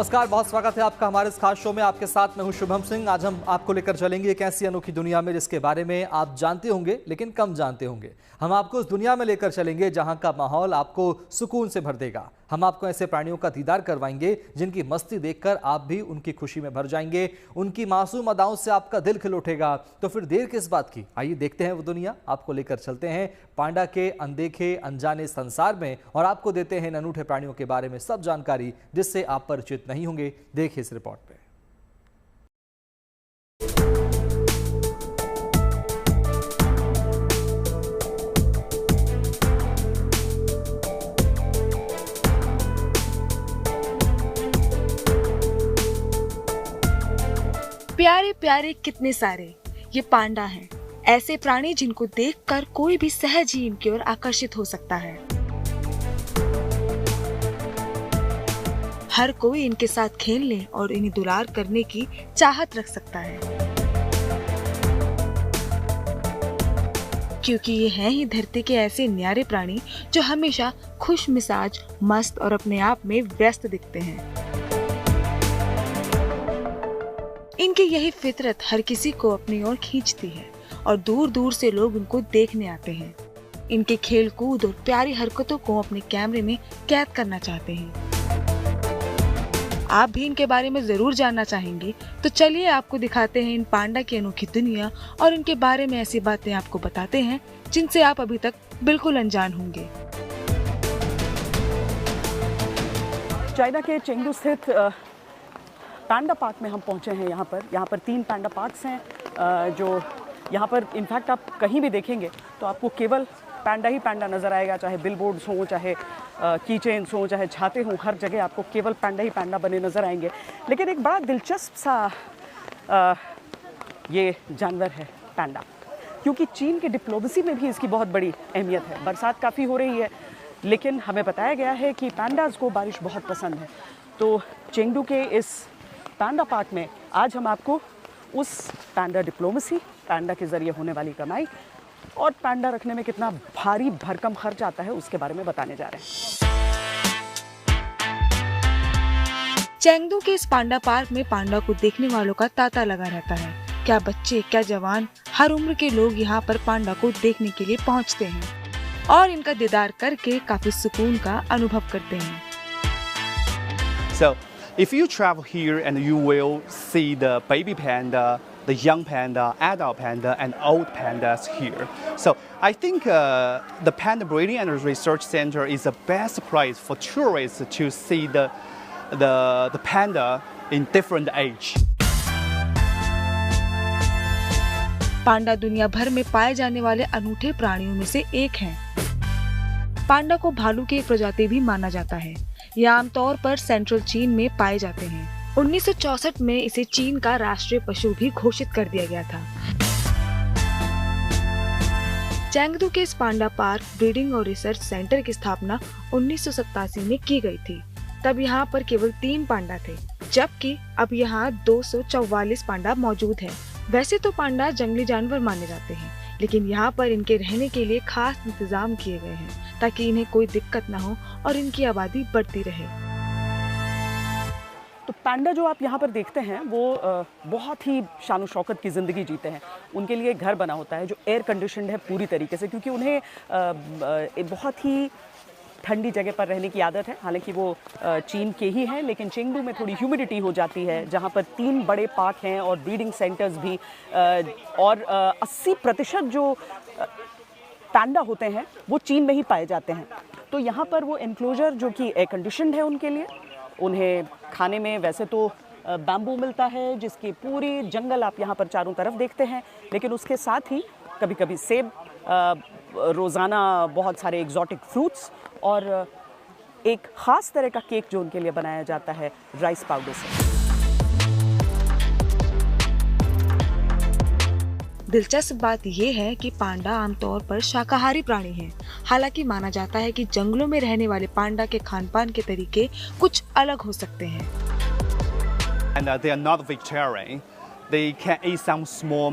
नमस्कार, बहुत स्वागत है आपका हमारे इस खास शो में। आपके साथ मैं हूं शुभम सिंह। आज हम आपको लेकर चलेंगे एक ऐसी अनोखी दुनिया में जिसके बारे में आप जानते होंगे लेकिन कम जानते होंगे। हम आपको उस दुनिया में लेकर चलेंगे जहां का माहौल आपको सुकून से भर देगा। हम आपको ऐसे प्राणियों का दीदार करवाएंगे जिनकी मस्ती देखकर आप भी उनकी खुशी में भर जाएंगे, उनकी मासूम अदाओं से आपका दिल खिल उठेगा। तो फिर देर किस बात की, आइए देखते हैं वो दुनिया। आपको लेकर चलते हैं पांडा के अनदेखे अनजाने संसार में और आपको देते हैं इन अनूठे प्राणियों के बारे में सब जानकारी जिससे आप परिचित नहीं होंगे। देखिए इस रिपोर्ट पे। प्यारे प्यारे कितने सारे ये पांडा हैं, ऐसे प्राणी जिनको देखकर कोई भी सहज ही इनकी ओर आकर्षित हो सकता है। हर कोई इनके साथ खेलने और इन्हें दुलार करने की चाहत रख सकता है, क्योंकि ये हैं ही धरती के ऐसे न्यारे प्राणी जो हमेशा खुश मिजाज, मस्त और अपने आप में व्यस्त दिखते हैं। इनकी यही फितरत हर किसी को अपनी ओर खींचती है और दूर दूर से लोग उनको देखने आते हैं। इनके खेल कूद और प्यारी हरकतों को अपने कैमरे में कैद करना चाहते हैं। आप भी इनके बारे में जरूर जानना चाहेंगे, तो चलिए आपको दिखाते हैं इन पांडा की अनोखी दुनिया और इनके बारे में ऐसी बातें आपको बताते हैं जिनसे आप अभी तक बिल्कुल अनजान होंगे। चाइना के चेंगडू स्थित पांडा पार्क में हम पहुंचे हैं। यहाँ पर 3 पांडा पार्क्स हैं जो यहाँ पर इनफैक्ट आप कहीं भी देखेंगे तो आपको केवल पांडा ही पांडा नज़र आएगा, चाहे बिलबोर्ड्स हों, चाहे की चेन्स हों, चाहे छाते हों, हर जगह आपको केवल पांडा ही पांडा बने नज़र आएंगे। लेकिन एक बड़ा दिलचस्प सा ये जानवर है पांडा, क्योंकि चीन के डिप्लोमेसी में भी इसकी बहुत बड़ी अहमियत है। बरसात काफ़ी हो रही है, लेकिन हमें बताया गया है कि पांडाज को बारिश बहुत पसंद है। तो चेंगडू के इस पांडा पार्क में आज हम आपको उस पांडा डिप्लोमेसी, पांडा के जरिए होने वाली कमाई और पांडा रखने में कितना भारी भरकम खर्च आता है उसके बारे में बताने जा रहे हैं। चेंगडू के इस पांडा पार्क में पांडा को देखने वालों का तांता लगा रहता है। क्या बच्चे, क्या जवान, हर उम्र के लोग यहाँ पर पांडा को देखने के लिए पहुँचते हैं और इनका दीदार करके काफी सुकून का अनुभव करते हैं। If you travel here and you will see the baby panda, the young panda, adult panda and old pandas here. So I think the Panda Breeding and Research Center is the best place for tourists to see the panda in different age. पांडा दुनिया भर में पाए जाने वाले अनूठे प्राणियों में से एक है। पांडा को भालू की एक प्रजाति भी माना जाता है। ये आमतौर पर सेंट्रल चीन में पाए जाते हैं। 1964 में इसे चीन का राष्ट्रीय पशु भी घोषित कर दिया गया था। चेंगडू के इस पांडा पार्क ब्रीडिंग और रिसर्च सेंटर की स्थापना 1987 में की गई थी। तब यहाँ पर केवल 3 पांडा थे, जबकि अब यहाँ 244 पांडा मौजूद हैं। वैसे तो पांडा जंगली जानवर माने जाते हैं, लेकिन यहाँ पर इनके रहने के लिए खास इंतजाम किए गए हैं ताकि इन्हें कोई दिक्कत ना हो और इनकी आबादी बढ़ती रहे। तो पांडा जो आप यहाँ पर देखते हैं वो बहुत ही शान शौकत की ज़िंदगी जीते हैं। उनके लिए घर बना होता है जो एयर कंडीशनड है पूरी तरीके से, क्योंकि उन्हें बहुत ही ठंडी जगह पर रहने की आदत है। हालांकि वो चीन के ही हैं, लेकिन चेंगडू में थोड़ी ह्यूमिडिटी हो जाती है, जहाँ पर 3 बड़े पार्क हैं और ब्रीडिंग सेंटर्स भी, और 80% जो पांडा होते हैं वो चीन में ही पाए जाते हैं। तो यहाँ पर वो एनक्लोजर जो कि एयर कंडीशनड है उनके लिए। उन्हें खाने में वैसे तो बैम्बू मिलता है, जिसकी पूरी जंगल आप यहाँ पर चारों तरफ देखते हैं, लेकिन उसके साथ ही कभी कभी सेब, रोज़ाना बहुत सारे एग्जॉटिक फ्रूट्स और एक ख़ास तरह का केक जो उनके लिए बनाया जाता है राइस पाउडर से। दिलचस्प बात यह है कि पांडा आमतौर पर शाकाहारी प्राणी हैं। हालांकि माना जाता है कि जंगलों में रहने वाले पांडा के खानपान के तरीके कुछ अलग हो सकते हैं। And they are not vegetarian. They can eat some small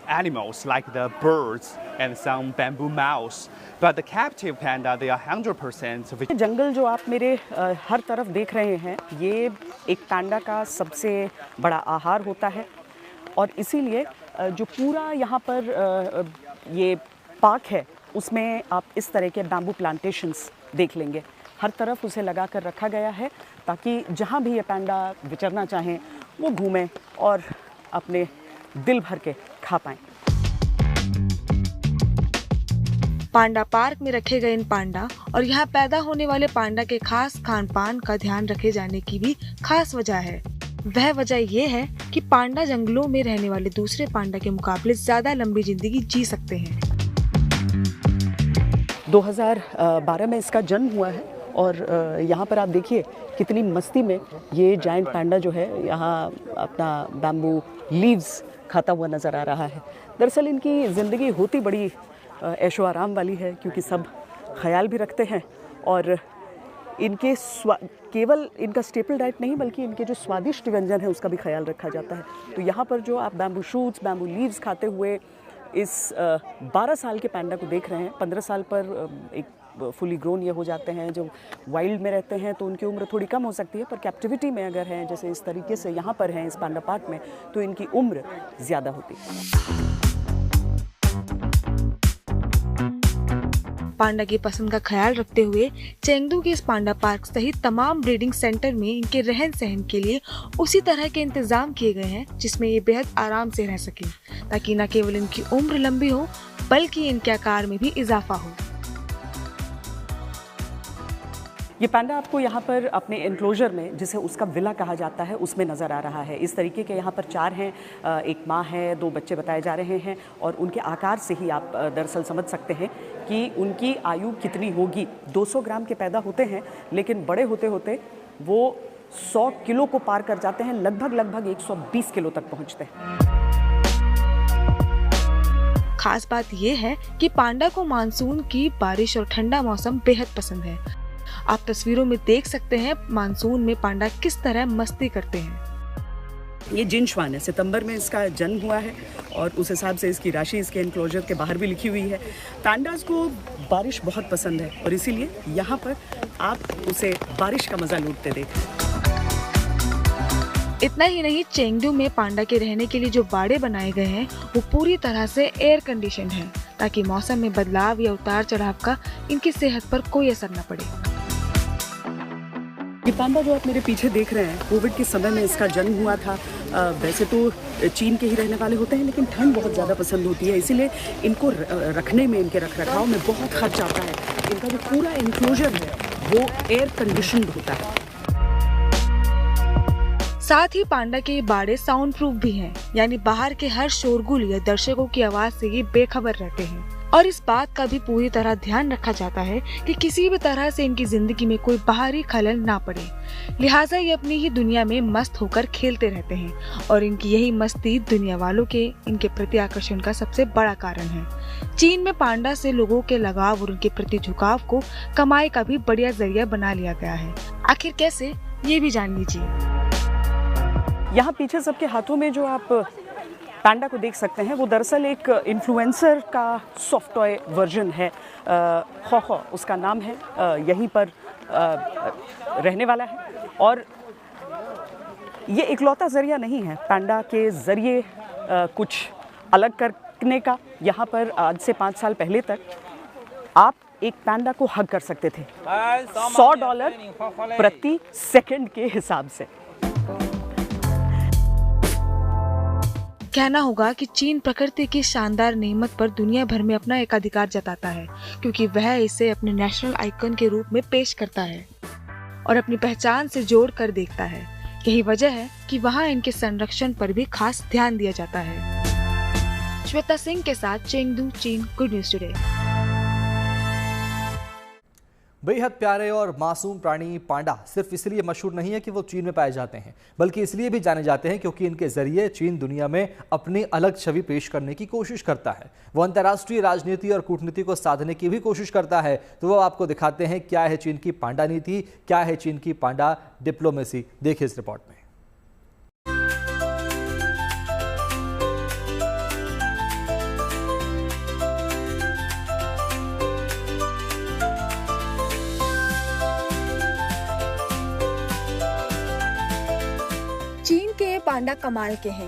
animals like the birds and some bamboo mouse. But the captive panda, they are 100% जंगल जो आप मेरे हर तरफ देख रहे हैं, ये एक पैंडा का सबसे बड़ा आहार होता है और इसीलिए जो पूरा यहाँ पर ये पार्क है उसमें आप इस तरह के बैम्बू प्लांटेशंस देख लेंगे। हर तरफ उसे लगा कर रखा गया है ताकि जहाँ भी ये पैंडा विचरना चाहें वो घूमें और अपने दिल भर के खा पाएं। पांडा पार्क में रखे गए इन पांडा और यहाँ पैदा होने वाले पांडा के खास खान पान का ध्यान रखे जाने की भी खास वजह है। वह वजह ये है कि पांडा जंगलों में रहने वाले दूसरे पांडा के मुकाबले ज्यादा लंबी जिंदगी जी सकते हैं। 2012 में इसका जन्म हुआ है और यहाँ पर आप देखिए कितनी मस्ती में ये जायंट पैंडा जो है यहाँ अपना बैम्बू लीव्स खाता हुआ नज़र आ रहा है। दरअसल इनकी ज़िंदगी होती बड़ी ऐशो आराम वाली है क्योंकि सब ख्याल भी रखते हैं और इनके केवल इनका स्टेपल डाइट नहीं बल्कि इनके जो स्वादिष्ट व्यंजन है उसका भी ख्याल रखा जाता है। तो यहाँ पर जो आप बैम्बू शूट्स, बैम्बू लीव्स खाते हुए इस 12 साल के पैंडा को देख रहे हैं, 15 साल पर एक फुली ग्रोन ये हो जाते हैं। जो वाइल्ड में रहते हैं तो उनकी उम्र थोड़ी कम हो सकती है, पर कैप्टिविटी में अगर हैं जैसे इस तरीके से यहाँ पर हैं इस पांडा पार्क में तो इनकी उम्र ज़्यादा होती है। पांडा की पसंद का ख्याल रखते हुए चेंगडू के इस पांडा पार्क सहित तमाम ब्रीडिंग सेंटर में इनके रहन सहन के लिए उसी तरह के इंतजाम किए गए हैं जिसमें ये बेहद आराम से रह सकें ताकि न केवल इनकी उम्र लंबी हो बल्कि इनके आकार में भी इजाफा हो। ये पैंडा आपको यहाँ पर अपने एनक्लोजर में जिसे उसका विला कहा जाता है उसमें नज़र आ रहा है। इस तरीके के यहाँ पर 4 हैं, एक माँ है, 2 बच्चे बताए जा रहे हैं और उनके आकार से ही आप दरअसल समझ सकते हैं कि उनकी आयु कितनी होगी। 200 ग्राम के पैदा होते हैं लेकिन बड़े होते होते वो 100 किलो को पार कर जाते हैं, लगभग 120 किलो तक पहुँचते हैं। खास बात यह है कि पांडा को मानसून की बारिश और ठंडा मौसम बेहद पसंद है। आप तस्वीरों में देख सकते हैं मानसून में पांडा किस तरह मस्ती करते हैं। ये जिनश्वान है, सितंबर में इसका जन्म हुआ है और उस हिसाब से इसकी राशि इसके एनक्लोजर के बाहर भी लिखी हुई है। पैंडास को बारिश बहुत पसंद है और इसीलिए यहाँ पर आप उसे बारिश का मजा लूटते देखें। इतना ही नहीं, चेंगडू में पांडा के रहने के लिए जो बाड़े बनाए गए हैं वो पूरी तरह से एयर कंडीशन है ताकि मौसम में बदलाव या उतार चढ़ाव का इनकी सेहत पर कोई असर न पड़े। ये पांडा जो आप मेरे पीछे देख रहे हैं कोविड के समय में इसका जन्म हुआ था। वैसे तो चीन के ही रहने वाले होते हैं लेकिन ठंड बहुत ज़्यादा पसंद होती है, इसीलिए इनको रखने में, इनके रखरखाव में बहुत खर्च आता है। इनका जो पूरा एनक्लोजर है वो एयर कंडीशनड होता है। साथ ही पांडा के बाड़े साउंड प्रूफ भी हैं, यानी बाहर के हर शोरगुल या दर्शकों की आवाज से ये बेखबर रहते हैं और इस बात का भी पूरी तरह ध्यान रखा जाता है कि किसी भी तरह से इनकी जिंदगी में कोई बाहरी खलल ना पड़े। लिहाजा ये अपनी ही दुनिया में मस्त होकर खेलते रहते हैं और इनकी यही मस्ती दुनिया वालों के इनके प्रति आकर्षण का सबसे बड़ा कारण है। चीन में पांडा से लोगों के लगाव और उनके प्रति झुकाव को कमाई का भी बढ़िया जरिया बना लिया गया है। आखिर कैसे, ये भी जान लीजिए। यहाँ पीछे सबके हाथों में जो आप पैंडा को देख सकते हैं वो दरअसल एक इन्फ्लुएंसर का सॉफ्ट टॉय वर्जन है। खो खो उसका नाम है, यहीं पर रहने वाला है और ये इकलौता ज़रिया नहीं है पैंडा के ज़रिए कुछ अलग करने का। यहाँ पर आज से 5 साल पहले तक आप एक पैंडा को हग कर सकते थे $100 प्रति सेकंड के हिसाब से। कहना होगा कि चीन प्रकृति की शानदार नेमत पर दुनिया भर में अपना एकाधिकार जताता है क्योंकि वह इसे अपने नेशनल आइकन के रूप में पेश करता है और अपनी पहचान से जोड़ कर देखता है। यही वजह है कि वहाँ इनके संरक्षण पर भी खास ध्यान दिया जाता है। श्वेता सिंह के साथ चेंगडू, चीन, गुड न्यूज टुडे। बेहद प्यारे और मासूम प्राणी पांडा सिर्फ इसलिए मशहूर नहीं है कि वो चीन में पाए जाते हैं, बल्कि इसलिए भी जाने जाते हैं क्योंकि इनके जरिए चीन दुनिया में अपनी अलग छवि पेश करने की कोशिश करता है। वो अंतर्राष्ट्रीय राजनीति और कूटनीति को साधने की भी कोशिश करता है। तो वो आपको दिखाते हैं क्या है चीन की पांडा नीति, क्या है चीन की पांडा डिप्लोमेसी। देखिए इस रिपोर्ट में। चीन के ये पांडा कमाल के हैं।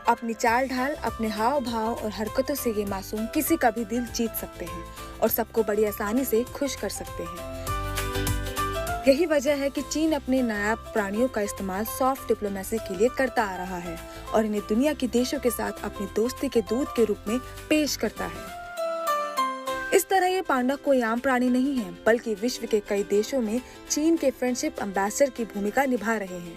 अपनी चाल ढाल, अपने हाव भाव और हरकतों से ये मासूम किसी का भी दिल जीत सकते हैं और सबको बड़ी आसानी से खुश कर सकते हैं। यही वजह है कि चीन अपने नायाब प्राणियों का इस्तेमाल सॉफ्ट डिप्लोमेसी के लिए करता आ रहा है और इन्हें दुनिया के देशों के साथ अपनी दोस्ती के दूत के रूप में पेश करता है। इस तरह ये पांडा कोई आम प्राणी नहीं है, बल्कि विश्व के कई देशों में चीन के फ्रेंडशिप एम्बेसडर की भूमिका निभा रहे हैं।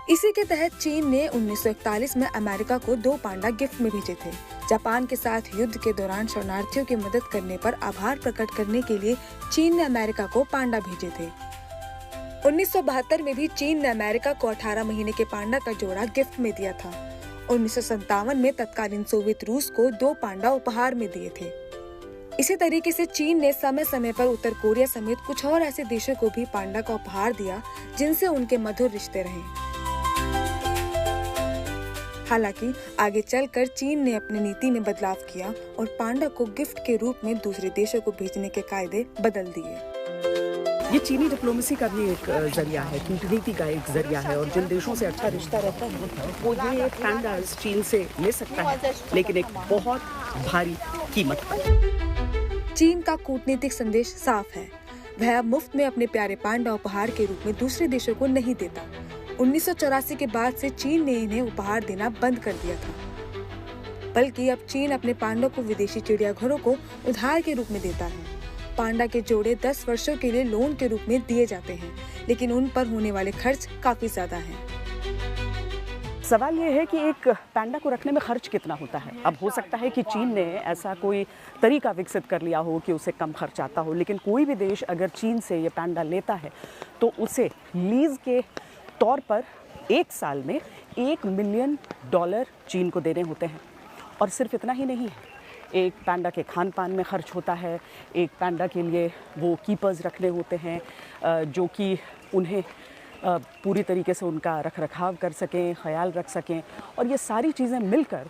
इसी के तहत चीन ने 1941 में अमेरिका को 2 पांडा गिफ्ट में भेजे थे। जापान के साथ युद्ध के दौरान शरणार्थियों की मदद करने पर आभार प्रकट करने के लिए चीन ने अमेरिका को पांडा भेजे थे। 1972 में भी चीन ने अमेरिका को 18 महीने के पांडा का जोड़ा गिफ्ट में दिया था। 1957 में तत्कालीन सोवियत रूस को 2 पांडा उपहार में दिए थे। इसी तरीके से चीन ने समय समय पर उत्तर कोरिया समेत कुछ और ऐसे देशों को भी पांडा का उपहार दिया जिनसे उनके मधुर रिश्ते रहे। हालांकि आगे चलकर चीन ने अपनी नीति में बदलाव किया और पांडा को गिफ्ट के रूप में दूसरे देशों को भेजने के कायदे बदल दिए। ये चीनी डिप्लोमेसी का भी एक जरिया है, कूटनीति का एक जरिया है और जिन देशों से अच्छा रिश्ता रहता है वो ये पांडास चीन से ले सकता है, लेकिन एक बहुत भारी कीमत पर। चीन का कूटनीतिक संदेश साफ है, वह अब मुफ्त में अपने प्यारे पांडा उपहार के रूप में दूसरे देशों को नहीं देता। 1984 के बाद से चीन ने इन्हें उपहार देना बंद कर दिया था, बल्कि अब चीन अपने पांडा को विदेशी चिड़ियाघरों को उधार के रूप में देता है। पांडा के जोड़े 10 वर्षों के लिए लोन के रूप में दिए जाते हैं, लेकिन उन पर होने वाले खर्च काफी ज्यादा हैं। सवाल ये है कि एक पांडा को रखने में खर्च कितना होता है। अब हो सकता है कि चीन ने ऐसा कोई तरीका विकसित कर लिया हो कि उसे कम खर्च आता हो, लेकिन कोई भी देश अगर चीन से ये पांडा लेता है तो उसे लीज के तौर पर 1 साल में $1 मिलियन चीन को देने होते हैं। और सिर्फ इतना ही नहीं है, एक पांडा के खान पान में खर्च होता है, एक पांडा के लिए वो कीपर्स रखने होते हैं जो कि उन्हें पूरी तरीके से उनका रख रखाव कर सकें, ख्याल रख सकें, और ये सारी चीज़ें मिलकर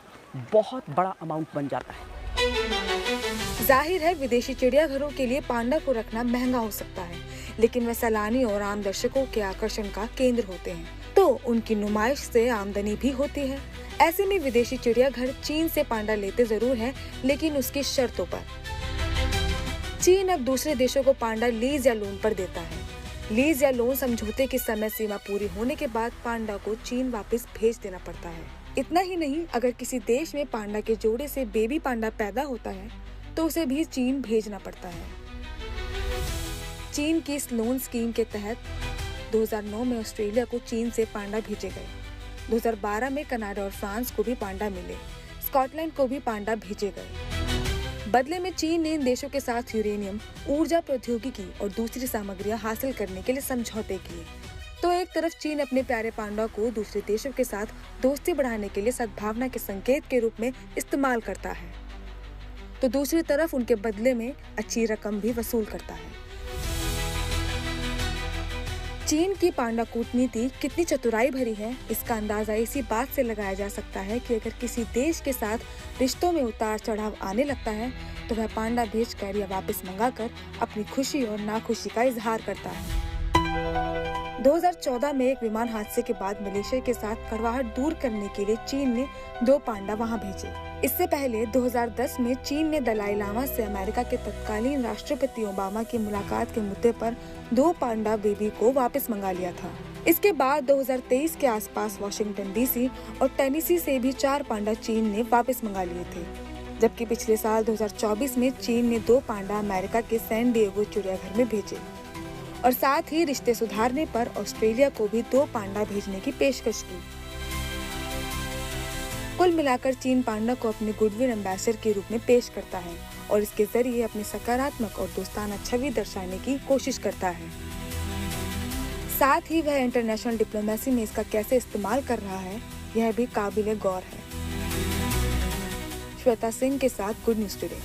बहुत बड़ा अमाउंट बन जाता है। जाहिर है विदेशी चिड़ियाघरों के लिए पांडा को रखना महंगा हो सकता है, लेकिन वे सैलानी और आम दर्शकों के आकर्षण का केंद्र होते हैं, तो उनकी नुमाइश से आमदनी भी होती है। ऐसे में विदेशी चिड़ियाघर चीन से पांडा लेते जरूर हैं, लेकिन उसकी शर्तों पर। चीन अब दूसरे देशों को पांडा लीज या लोन पर देता है। लीज या लोन समझौते की समय सीमा पूरी होने के बाद पांडा को चीन वापस भेज देना पड़ता है। इतना ही नहीं, अगर किसी देश में पांडा के जोड़े से बेबी पांडा पैदा होता है तो उसे भी चीन भेजना पड़ता है। चीन की इस लोन स्कीम के तहत 2009 में ऑस्ट्रेलिया को चीन से पांडा भेजे गए। 2012 में कनाडा और फ्रांस को भी पांडा मिले। स्कॉटलैंड को भी पांडा भेजे गए। बदले में चीन ने इन देशों के साथ यूरेनियम, ऊर्जा प्रौद्योगिकी और दूसरी सामग्रियां हासिल करने के लिए समझौते किए। तो एक तरफ चीन अपने प्यारे पांडा को दूसरे देशों के साथ दोस्ती बढ़ाने के लिए सद्भावना के संकेत के रूप में इस्तेमाल करता है, तो दूसरी तरफ उनके बदले में अच्छी रकम भी वसूल करता है। चीन की पांडा कूटनीति कितनी चतुराई भरी है, इसका अंदाजा इसी बात से लगाया जा सकता है कि अगर किसी देश के साथ रिश्तों में उतार चढ़ाव आने लगता है तो वह पांडा बेचकर या वापस मंगाकर अपनी खुशी और नाखुशी का इजहार करता है। 2014 में एक विमान हादसे के बाद मलेशिया के साथ कड़वाहट दूर करने के लिए चीन ने 2 पांडा वहां भेजे। इससे पहले 2010 में चीन ने दलाई लामा से अमेरिका के तत्कालीन राष्ट्रपति ओबामा की मुलाकात के मुद्दे पर 2 पांडा बेबी को वापस मंगा लिया था। इसके बाद 2023 के आसपास वाशिंगटन डीसी और टेनेसी से भी 4 पांडा चीन ने वापस मंगा लिए थे, जबकि पिछले साल 2024 में चीन ने 2 पांडा अमेरिका के सैन डिएगो चिड़ियाघर में भेजे और साथ ही रिश्ते सुधारने पर ऑस्ट्रेलिया को भी 2 पांडा भेजने की पेशकश की। कुल मिलाकर चीन पांडा को अपने गुडविल एम्बेसडर के रूप में पेश करता है और इसके जरिए अपनी सकारात्मक और दोस्ताना छवि दर्शाने की कोशिश करता है। साथ ही वह इंटरनेशनल डिप्लोमेसी में इसका कैसे इस्तेमाल कर रहा है, यह भी काबिले गौर है। श्वेता सिंह के साथ गुड न्यूज टुडे।